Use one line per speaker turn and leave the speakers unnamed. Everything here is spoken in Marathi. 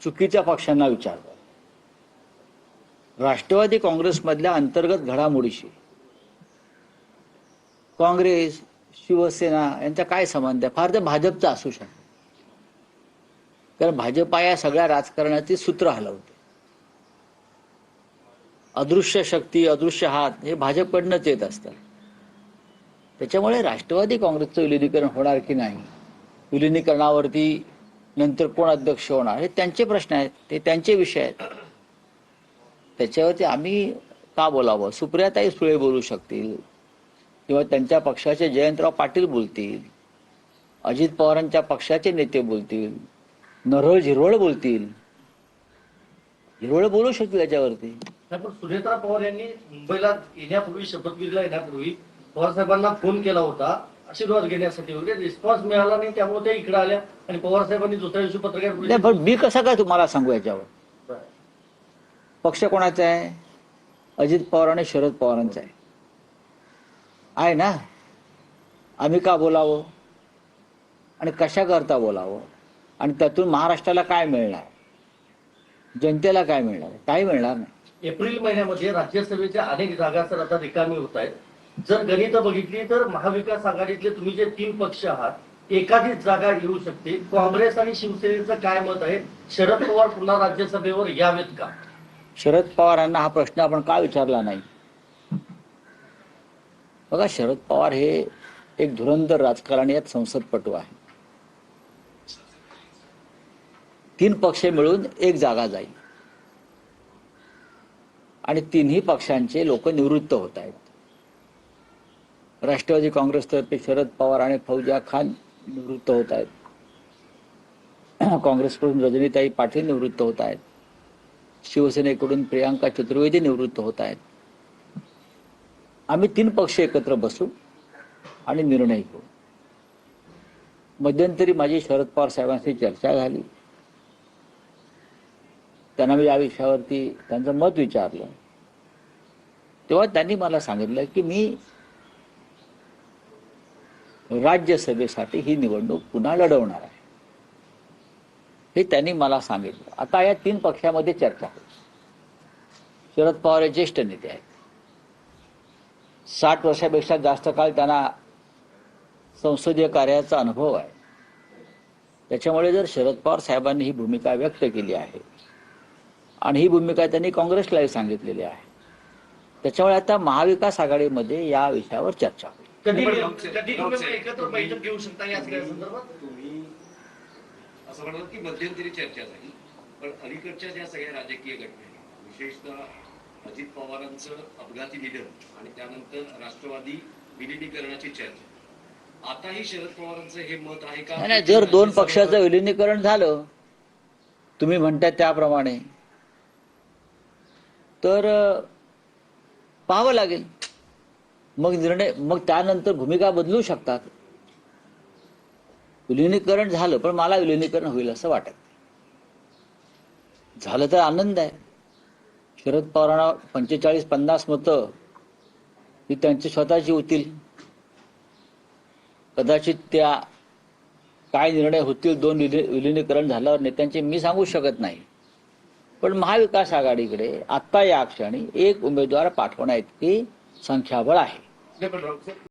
चुकीच्या पक्षांना विचारतो. राष्ट्रवादी काँग्रेसमधल्या अंतर्गत घडामोडीशी काँग्रेस, शिवसेना यांचा काय संबंध आहे? फार तर भाजपचा असू शकतो, कारण भाजपा या सगळ्या राजकारणाची सूत्र हलवते. अदृश्य शक्ती, अदृश्य हात हे भाजपकडनंच येत असतात. त्याच्यामुळे राष्ट्रवादी काँग्रेसचं विलिनीकरण होणार की नाही, विलिनीकरणावरती नंतर कोण अध्यक्ष होणार, हे त्यांचे प्रश्न आहेत, ते त्यांचे विषय आहेत. त्याच्यावरती आम्ही का बोलावं? सुप्रियाताई सुळे बोलू शकतील, किंवा त्यांच्या पक्षाचे जयंतराव पाटील बोलतील, अजित पवारांच्या पक्षाचे नेते बोलतील, नरहर झिरवळ बोलतील. झिरवळ बोलू शकतील याच्यावरती.
पण सुनेत्रा पवार यांनी मुंबईला येण्यापूर्वी, शपथविधीला येण्यापूर्वी पवार साहेबांना फोन केला होता आशीर्वाद घेण्यासाठी वगैरे. रिस्पॉन्स मिळाला नाही, त्यामुळे ते इकडे आल्या आणि पवार साहेबांनी दुसऱ्या दिवशी पत्रकार.
पण मी कसं काय तुम्हाला सांगू याच्यावर? पक्ष कोणाचा आहे? अजित पवार आणि शरद पवारांचा आहे ना. आम्ही का बोलावं आणि कशा करता बोलावं, आणि त्यातून महाराष्ट्राला काय मिळणार, जनतेला काय मिळणार? काही मिळणार नाही.
एप्रिल महिन्यामध्ये राज्यसभेच्या अनेक जागा तर आता रिकामी होत आहेत. जर गणित बघितली तर महाविकास आघाडीतले तुम्ही जे 3 पक्ष आहात, एखादीच जागा येऊ शकते. काँग्रेस आणि शिवसेनेचं काय मत आहे? शरद पवार पुन्हा राज्यसभेवर यावेत का?
शरद पवारांना हा प्रश्न आपण का विचारला नाही? बघा, शरद पवार हे एक धुरंधर राजकारणी आहेत, संसदपटू आहे. 3 पक्ष मिळून एक जागा जाईल आणि 3ही पक्षांचे लोक निवृत्त होत आहेत. राष्ट्रवादी काँग्रेसतर्फे शरद पवार आणि फौजिया खान निवृत्त होत आहेत. काँग्रेसकडून रजनीताई पाटील निवृत्त होत आहेत. शिवसेनेकडून प्रियांका चतुर्वेदी निवृत्त होत आहेत. आम्ही 3 पक्ष एकत्र बसू आणि निर्णय घेऊ. मध्यंतरी माझी शरद पवार साहेबांशी चर्चा झाली. त्यांना मी या विषयावरती त्यांचं मत विचारलं, तेव्हा त्यांनी मला सांगितलं की मी राज्यसभेसाठी ही निवडणूक पुन्हा लढवणार आहे, हे त्यांनी मला सांगितलं. आता या 3 पक्षामध्ये चर्चा होईल. शरद पवार हे ज्येष्ठ नेते आहेत, 60 वर्षापेक्षा जास्त काळ त्यांना संसदीय कार्याचा अनुभव आहे. त्याच्यामुळे जर शरद पवार साहेबांनी ही भूमिका व्यक्त केली आहे आणि ही भूमिका त्यांनी काँग्रेसलाही सांगितलेली आहे, त्याच्यामुळे आता महाविकास आघाडीमध्ये या विषयावर चर्चा होईल.
कधी एकत्र बैठक घेऊ शकता या सगळ्या संदर्भात?
तुम्ही असं म्हणाल की मध्यंतरी चर्चा झाली, पण अलीकडच्या ज्या सगळ्या राजकीय घटना, विशेषतः अजित पवारांचं अपघाती निधन आणि त्यानंतर राष्ट्रवादी विलिनीकरणाची चर्चा, आताही शरद पवारांचं हे मत आहे का?
नाही, जर 2 पक्षाचं विलिनीकरण झालं तुम्ही म्हणता त्याप्रमाणे, तर पाहावं लागेल. मग निर्णय, मग त्यानंतर भूमिका बदलू शकतात. विलिनीकरण झालं, पण मला विलिनीकरण होईल असं वाटत नाही. झालं तर आनंद आहे. शरद पवारांना 45-50 मतं ही त्यांची स्वतःची होतील. कदाचित त्या काय निर्णय होतील 2 विलिनीकरण झाल्यावर नेत्यांचे मी सांगू शकत नाही. पण महाविकास आघाडीकडे आता या क्षणी एक उमेदवार पाठवण्याइतकी संख्याबळ आहे.